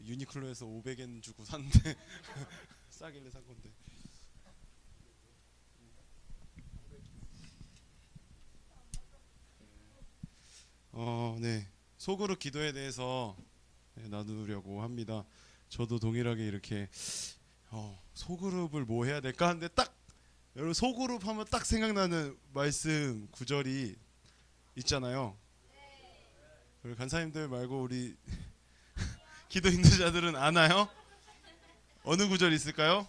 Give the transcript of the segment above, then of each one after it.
유니클로에서 500엔 주고 샀는데 싸길래 산 건데. 네. 소그룹 기도에 대해서 나누려고 합니다. 저도 동일하게 이렇게 소그룹을 뭐 해야 될까 하는데 딱 여러분 소그룹 하면 딱 생각나는 말씀 구절이 있잖아요. 우리 간사님들 말고 우리 기도 인도자들은 아나요? 어느 구절이 있을까요?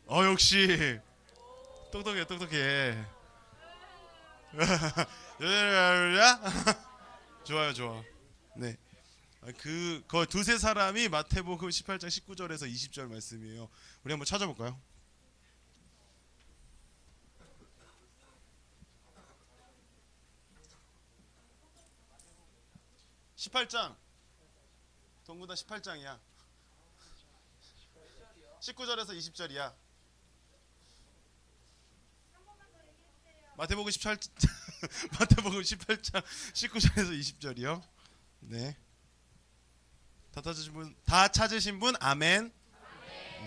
역시 똑똑해 똑똑해. 좋아요 좋아. 네. 그 두세 사람이 마태복음 18장 19절에서 20절 말씀이에요. 우리 한번 찾아볼까요? 18장 동구다 18장이야. 19절에서 20절이야. 마태복음 18 마태복음 18장 19절에서 20절이요. 네. 다 찾으신 분 아멘.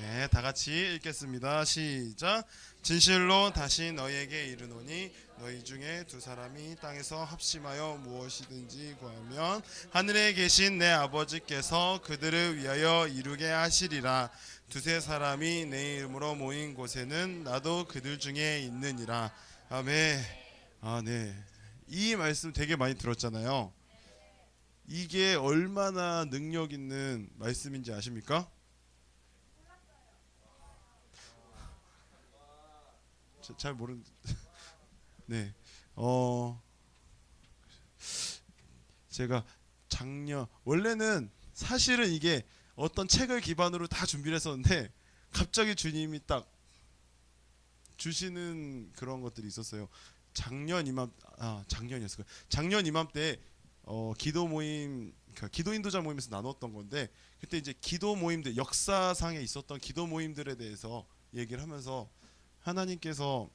네, 다 같이 읽겠습니다. 시작. 진실로 다시 너희에게 이르노니 너희 중에 두 사람이 땅에서 합심하여 무엇이든지 구하면 하늘에 계신 내 아버지께서 그들을 위하여 이루게 하시리라. 두세 사람이 내 이름으로 모인 곳에는 나도 그들 중에 있느니라. 아멘. 네. 이 말씀 되게 많이 들었잖아요. 이게 얼마나 능력 있는 말씀인지 아십니까? 잘 모르는. 네. 제가 작년 원래는 사실은 이게 어떤 책을 기반으로 다 준비를 했었는데 갑자기 주님이 딱 주시는 그런 것들이 있었어요. 작년이었을 거예요. 작년 이맘때 기도 모임, 그러니까 기도 인도자 모임에서 나눴던 건데 그때 이제 기도 모임들 역사상에 있었던 기도 모임들에 대해서 얘기를 하면서 하나님께서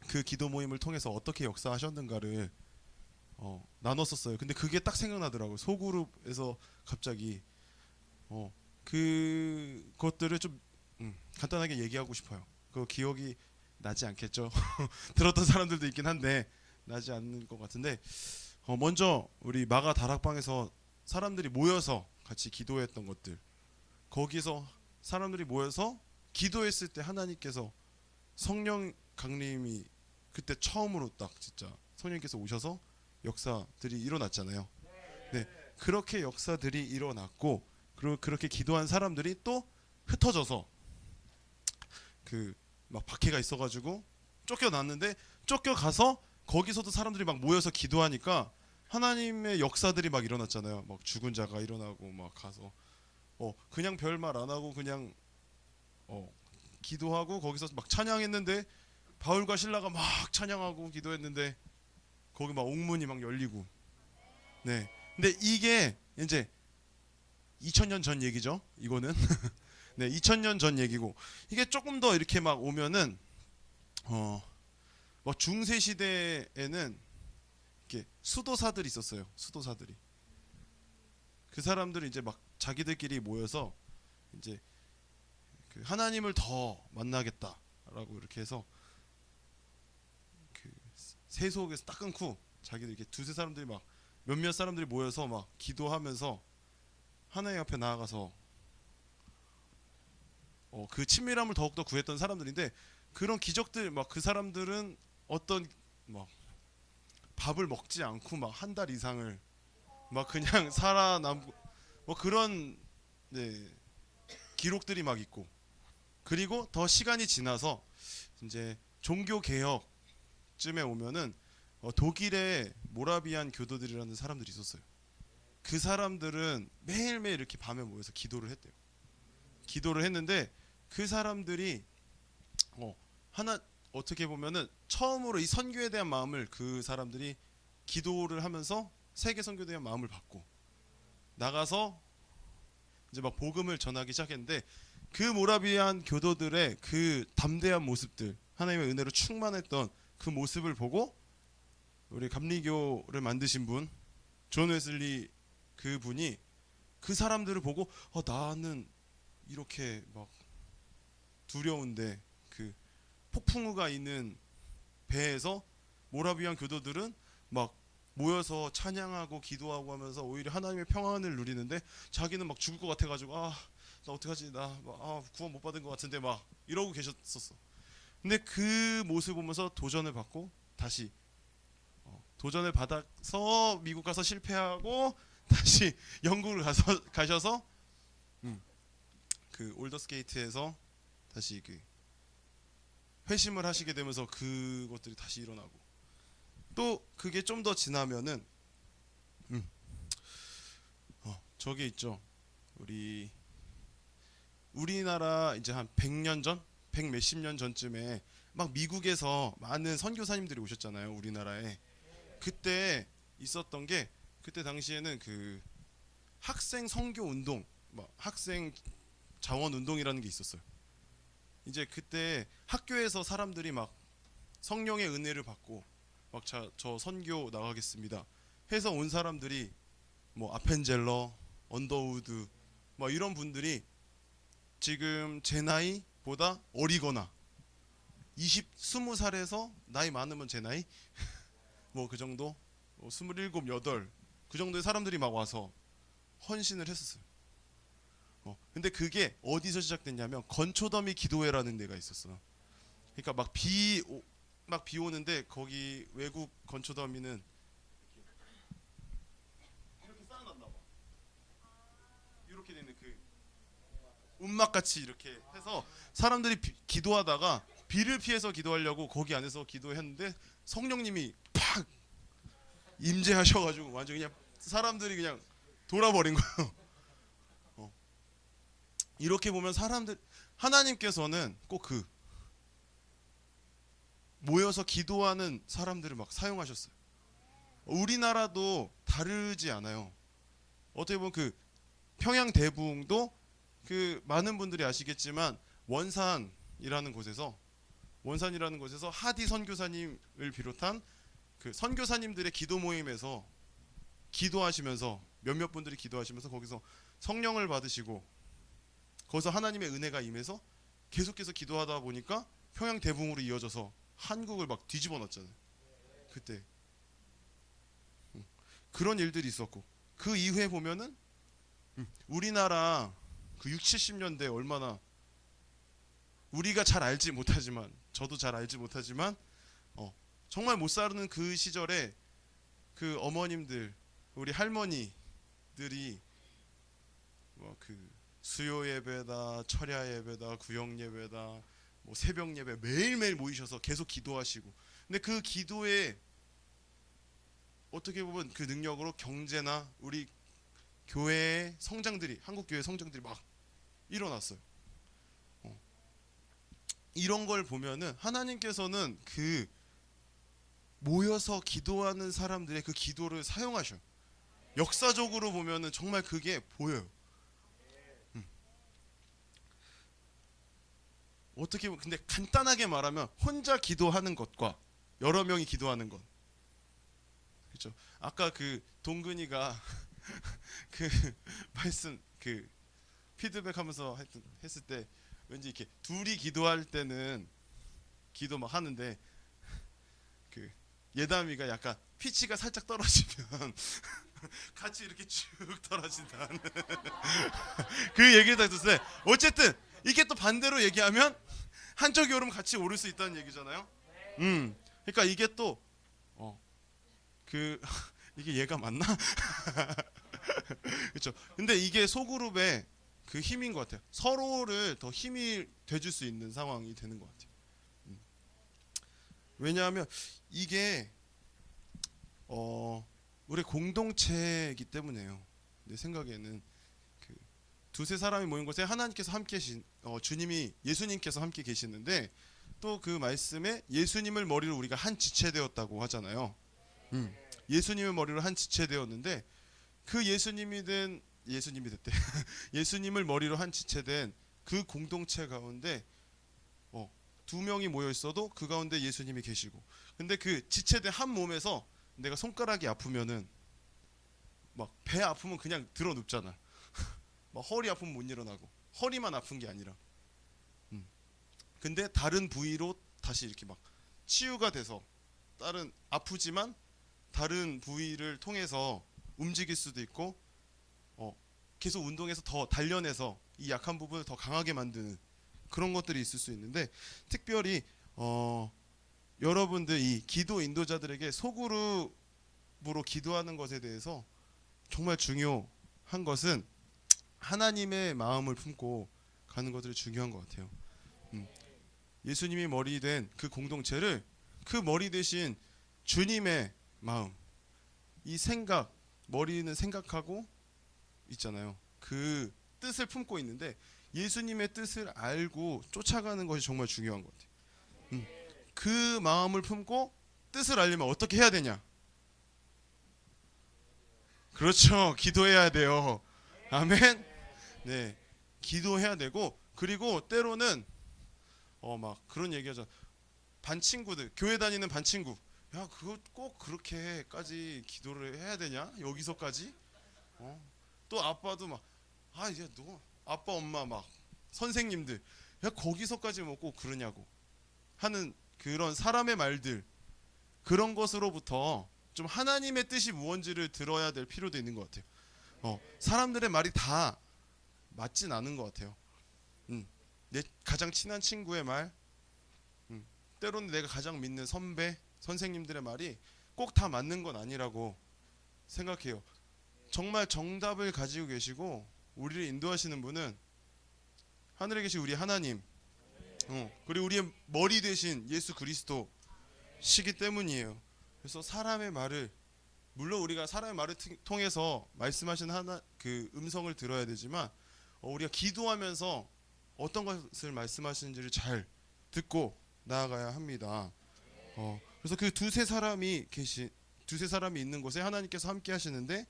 그 기도 모임을 통해서 어떻게 역사하셨는가를 나눴었어요. 근데 그게 딱 생각나더라고요. 소그룹에서 갑자기 그것들을 좀 간단하게 얘기하고 싶어요. 그 기억이 나지 않겠죠? 들었던 사람들도 있긴 한데 나지 않는 것 같은데 먼저 우리 마가 다락방에서 사람들이 모여서 같이 기도했던 것들, 거기서 사람들이 모여서 기도했을 때 하나님께서 성령 강림이 그때 처음으로 딱 진짜 성령께서 오셔서 역사들이 일어났잖아요. 네, 그렇게 역사들이 일어났고 그리고 그렇게 기도한 사람들이 또 흩어져서 그 막 박해가 있어가지고 쫓겨났는데 쫓겨가서 거기서도 사람들이 막 모여서 기도하니까 하나님의 역사들이 막 일어났잖아요. 막 죽은 자가 일어나고 막 가서 그냥 별말 안 하고 그냥 기도하고 거기서 막 찬양했는데 바울과 신라가 막 찬양하고 기도했는데 거기 막 옥문이 막 열리고. 네. 근데 이게 이제 2000년 전 얘기죠. 이거는 네, 2000년 전 얘기고 이게 조금 더 이렇게 막 오면은 뭐 중세 시대에는 이렇게 수도사들이 있었어요. 수도사들이 그 사람들이 이제 막 자기들끼리 모여서 이제 그 하나님을 더 만나겠다라고 이렇게 해서 그 세속에서 딱 끊고 자기들 이렇게 두세 사람들이 막 몇몇 사람들이 모여서 막 기도하면서 하나님 앞에 나아가서 그 친밀함을 더욱더 구했던 사람들인데 그런 기적들 막 그 사람들은 어떤 막 밥을 먹지 않고 막 한 달 이상을 막 그냥 살아남고 뭐 그런 네, 기록들이 막 있고 그리고 더 시간이 지나서 이제 종교 개혁쯤에 오면은 독일의 모라비안 교도들이라는 사람들이 있었어요. 그 사람들은 매일매일 이렇게 밤에 모여서 기도를 했대요. 기도를 했는데 그 사람들이 하나 어떻게 보면은 처음으로 이 선교에 대한 마음을 그 사람들이 기도를 하면서 세계 선교에 대한 마음을 받고 나가서 이제 막 복음을 전하기 시작했는데 그 모라비안 교도들의 그 담대한 모습들 하나님의 은혜로 충만했던 그 모습을 보고 우리 감리교를 만드신 분 존 웨슬리 그 분이 그 사람들을 보고 나는 이렇게 막 두려운데 그 폭풍우가 있는 배에서 모라비안 교도들은 막 모여서 찬양하고 기도하고 하면서 오히려 하나님의 평안을 누리는데 자기는 막 죽을 것 같아가지고 나 어떡하지 구원 못 받은 것 같은데 막 이러고 계셨었어. 근데 그 모습을 보면서 도전을 받고 다시 도전을 받아서 미국 가서 실패하고 다시 영국을 가셔서 그 올더스게이트에서 다시 그 회심을 하시게 되면서 그것들이 다시 일어나고 또 그게 좀 더 지나면은 저게 있죠. 우리나라 이제 한 100년 전, 100 몇십 년 전쯤에 막 미국에서 많은 선교사님들이 오셨잖아요, 우리나라에. 그때 있었던 게 그때 당시에는 그 학생 선교 운동, 막 학생 자원 운동이라는 게 있었어요. 이제 그때 학교에서 사람들이 막 성령의 은혜를 받고 막 저 선교 나가겠습니다 해서 온 사람들이 뭐 아펜젤러, 언더우드 뭐 이런 분들이 지금 제 나이보다 어리거나 20살에서 나이 많으면 제 나이 뭐 그 정도 27, 8 그 정도의 사람들이 막 와서 헌신을 했었어요. 근데 그게 어디서 시작됐냐면 건초더미 기도회라는 데가 있었어. 그러니까 막 비 오는데 거기 외국 건초더미는 이렇게 쌓아놨나 봐. 이렇게 되는 그 움막 같이 이렇게 해서 사람들이 기도하다가 비를 피해서 기도하려고 거기 안에서 기도했는데 성령님이 팍 임재하셔가지고 완전 그냥 사람들이 그냥 돌아버린 거예요. 이렇게 보면 하나님께서는 꼭 그 모여서 기도하는 사람들을 막 사용하셨어요. 우리나라도 다르지 않아요. 어떻게 보면 그 평양 대부흥도 그 많은 분들이 아시겠지만 원산이라는 곳에서 하디 선교사님을 비롯한 그 선교사님들의 기도 모임에서 기도하시면서 몇몇 분들이 기도하시면서 거기서 성령을 받으시고 거기서 하나님의 은혜가 임해서 계속해서 기도하다 보니까 평양 대붕으로 이어져서 한국을 막 뒤집어 놨잖아요. 그때 그런 일들이 있었고 그 이후에 보면은 우리나라 그 6, 70년대 얼마나 우리가 잘 알지 못하지만 저도 잘 알지 못하지만 정말 못 사는 그 시절에 그 어머님들 우리 할머니들이 뭐 그 수요 예배다, 철야 예배다, 구역 예배다, 뭐 새벽 예배 매일매일 모이셔서 계속 기도하시고 근데 그 기도에 어떻게 보면 그 능력으로 경제나 우리 교회의 성장들이 한국 교회 성장들이 막 일어났어요. 이런 걸 보면은 하나님께서는 그 모여서 기도하는 사람들의 그 기도를 사용하셔. 역사적으로 보면은 정말 그게 보여요. 어떻게 보면 근데 간단하게 말하면 혼자 기도하는 것과 여러 명이 기도하는 것. 그렇죠. 아까 그 동근이가 그 말씀 그 피드백하면서 했을 때 왠지 이렇게 둘이 기도할 때는 기도 막 하는데 그 예담이가 약간 피치가 살짝 떨어지면 같이 이렇게 쭉 떨어진다는 그 얘기를 다 듣는데 어쨌든 이게 또 반대로 얘기하면 한쪽이 오르면 같이 오를 수 있다는 얘기잖아요. 그러니까 이게 또 그 이게 얘가 맞나? 그렇죠. 근데 이게 소그룹의 그 힘인 것 같아요. 서로를 더 힘이 돼줄 수 있는 상황이 되는 것 같아요. 왜냐하면 이게 우리 공동체이기 때문에요. 내 생각에는 그 두세 사람이 모인 곳에 하나님께서 함께 계신 주님이 예수님께서 함께 계시는데 또 그 말씀에 예수님을 머리로 우리가 한 지체 되었다고 하잖아요. 예수님의 머리로 한 지체 되었는데 그 예수님이 됐대. 예수님을 머리로 한 지체된 그 공동체 가운데 두 명이 모여 있어도 그 가운데 예수님이 계시고 근데 그 지체된 한 몸에서 내가 손가락이 아프면은 막 배 아프면 그냥 들어 눕잖아. 막 허리 아프면 못 일어나고 허리만 아픈 게 아니라 근데 다른 부위로 다시 이렇게 막 치유가 돼서 다른 아프지만 다른 부위를 통해서 움직일 수도 있고 계속 운동해서 더 단련해서 이 약한 부분을 더 강하게 만드는 그런 것들이 있을 수 있는데 특별히 여러분들 이 기도 인도자들에게 소그룹으로 기도하는 것에 대해서 정말 중요한 것은 하나님의 마음을 품고 가는 것들이 중요한 것 같아요. 예수님이 머리 된 그 공동체를 그 머리 대신 주님의 마음, 이 생각, 머리는 생각하고 있잖아요. 그 뜻을 품고 있는데 예수님의 뜻을 알고 쫓아가는 것이 정말 중요한 것 같아요. 그 마음을 품고 뜻을 알려면 어떻게 해야 되냐? 그렇죠. 기도해야 돼요. 아멘. 네, 기도해야 되고 그리고 때로는 막 그런 얘기하잖아. 반 친구들, 교회 다니는 반 친구. 야, 그거 꼭 그렇게까지 기도를 해야 되냐? 여기서까지? 또 아빠도 막, 이제 너 아빠 엄마 막 선생님들, 야 거기서까지 뭐 꼭 그러냐고 하는 그런 사람의 말들 그런 것으로부터 좀 하나님의 뜻이 무언지를 들어야 될 필요도 있는 것 같아요. 사람들의 말이 다 맞진 않은 것 같아요. 내 가장 친한 친구의 말, 때로는 내가 가장 믿는 선배, 선생님들의 말이 꼭 다 맞는 건 아니라고 생각해요. 정말 정답을 가지고 계시고 우리를 인도하시는 분은 하늘에 계신 우리 하나님, 그리고 우리의 머리 되신 예수 그리스도시기 때문이에요. 그래서 사람의 말을 물론 우리가 사람의 말을 통해서 말씀하신 그 음성을 들어야 되지만 우리가 기도하면서 어떤 것을 말씀하시는지를 잘 듣고 나아가야 합니다. 그래서 그 두세 사람이 있는 곳에 하나님께서 함께 하시는데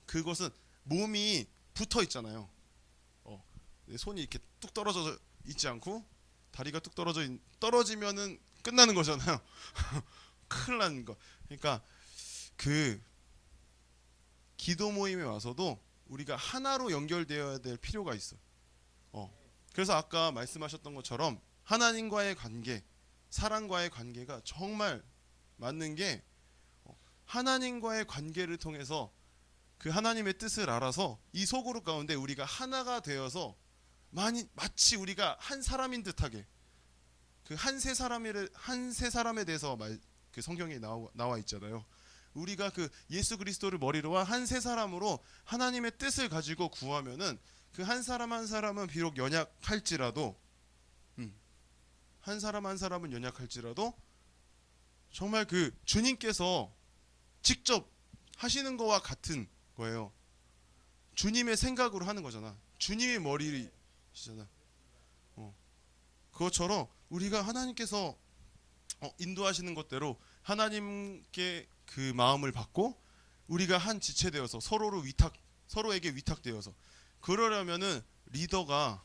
그것은 몸이 붙어 있잖아요. 내 손이 이렇게 뚝 떨어져 있지 않고 다리가 뚝 떨어지면은 끝나는 거잖아요. 큰일 나는 거. 그러니까 그 기도 모임에 와서도 우리가 하나로 연결되어야 될 필요가 있어요. 그래서 아까 말씀하셨던 것처럼 하나님과의 관계, 사람과의 관계가 정말 맞는 게 하나님과의 관계를 통해서 그 하나님의 뜻을 알아서 이 소그룹 가운데 우리가 하나가 되어서 마치 우리가 한 사람인 듯하게 그 한 세 사람에 대해서 그 성경에 나와 있잖아요. 우리가 그 예수 그리스도를 머리로 한 세 사람으로 하나님의 뜻을 가지고 구하면은 그 한 사람 한 사람은 비록 연약할지라도 한 사람 한 사람은 연약할지라도 정말 그 주님께서 직접 하시는 거와 같은 거예요. 주님의 생각으로 하는 거잖아. 주님의 머리시잖아. 그것처럼 우리가 하나님께서 인도하시는 것대로 하나님께 그 마음을 받고 우리가 한 지체되어서 서로에게 위탁되어서 그러려면은 리더가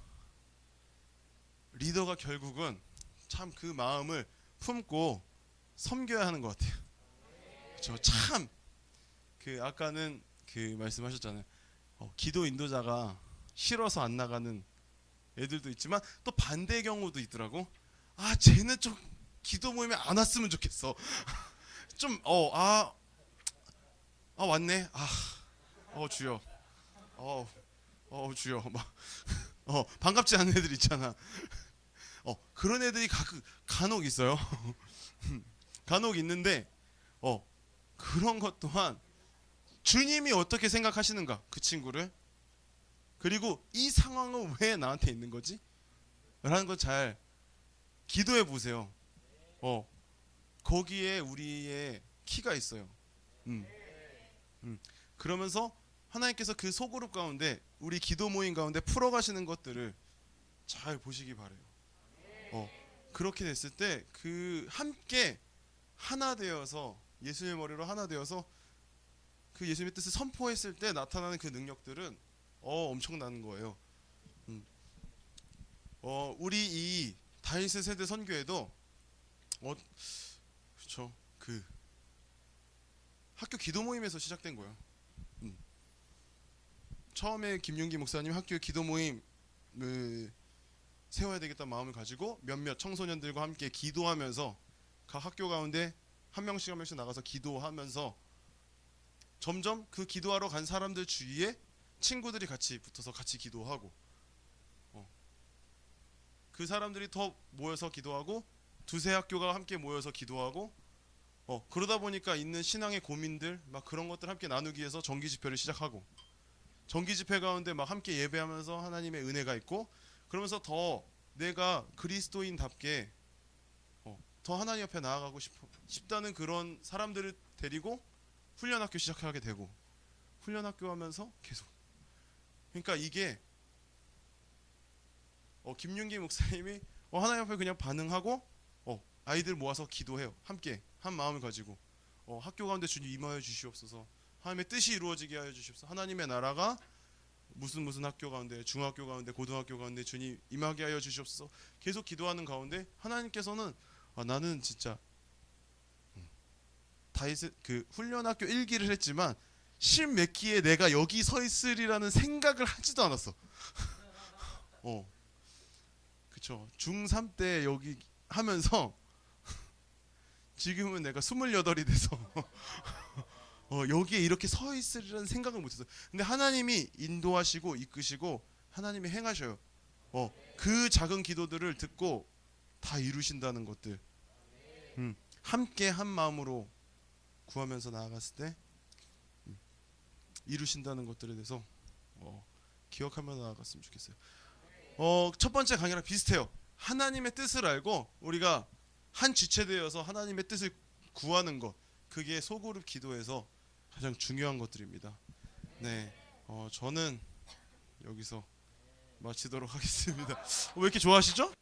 결국은 참 그 마음을 품고 섬겨야 하는 것 같아요. 그렇죠. 참 그 아까는 그 말씀하셨잖아요. 기도 인도자가 싫어서 안 나가는 애들도 있지만 또 반대의 경우도 있더라고. 쟤는 좀 기도 모임에 안 왔으면 좋겠어. 좀 왔네. 주여. 주여. 막 반갑지 않은 애들 있잖아. 그런 애들이 간혹 있어요. 간혹 있는데 그런 것 또한 주님이 어떻게 생각하시는가 그 친구를 그리고 이 상황은 왜 나한테 있는 거지? 라는 걸 잘 기도해 보세요. 거기에 우리의 키가 있어요. 그러면서 하나님께서 그 소그룹 가운데 우리 기도 모임 가운데 풀어가시는 것들을 잘 보시기 바래요. 그렇게 됐을 때 그 함께 하나 되어서 예수의 머리로 하나 되어서 그 예수님의 뜻을 선포했을 때 나타나는 그 능력들은 엄청나는 거예요. 우리 이 다윗의 세대 선교에도 그렇죠. 그 학교 기도 모임에서 시작된 거예요. 처음에 김윤기 목사님 학교 기도 모임을 세워야 되겠다는 마음을 가지고 몇몇 청소년들과 함께 기도하면서 각 학교 가운데 한 명씩 나가서 기도하면서 점점 그 기도하러 간 사람들 주위에 친구들이 같이 붙어서 같이 기도하고 그 사람들이 더 모여서 기도하고 두세 학교가 함께 모여서 기도하고 그러다 보니까 있는 신앙의 고민들 막 그런 것들 함께 나누기 위해서 정기 집회를 시작하고 정기 집회 가운데 막 함께 예배하면서 하나님의 은혜가 있고 그러면서 더 내가 그리스도인답게 더 하나님 앞에 나아가고 싶다는 그런 사람들을 데리고 훈련학교 시작하게 되고 훈련학교 하면서 계속 그러니까 이게 김윤기 목사님이 하나님 앞에 그냥 반응하고 아이들 모아서 기도해요. 함께 한 마음을 가지고 학교 가운데 주님 임하여 주시옵소서. 하나님의 뜻이 이루어지게 하여 주시옵소서. 하나님의 나라가 무슨 학교 가운데 중학교 가운데 고등학교 가운데 주님 임하게 하여 주시옵소서. 계속 기도하는 가운데 하나님께서는 나는 진짜 다윗의 그 훈련학교 1기를 했지만 십몇 기에 내가 여기 서 있으리라는 생각을 하지도 않았어. 그쵸. 중3 때 여기 하면서 지금은 내가 28이 돼서 여기에 이렇게 서 있으리라는 생각을 못했어요. 근데 하나님이 인도하시고 이끄시고 하나님이 행하셔요. 그 작은 기도들을 듣고 다 이루신다는 것들. 함께 한 마음으로 구하면서 나아갔을 때 이루신다는 것들에 대해서 기억하며 나아갔으면 좋겠어요. 첫 번째 강의랑 비슷해요. 하나님의 뜻을 알고 우리가 한 지체되어서 하나님의 뜻을 구하는 것, 그게 소그룹 기도에서 가장 중요한 것들입니다. 네, 저는 여기서 마치도록 하겠습니다. 왜 이렇게 좋아하시죠?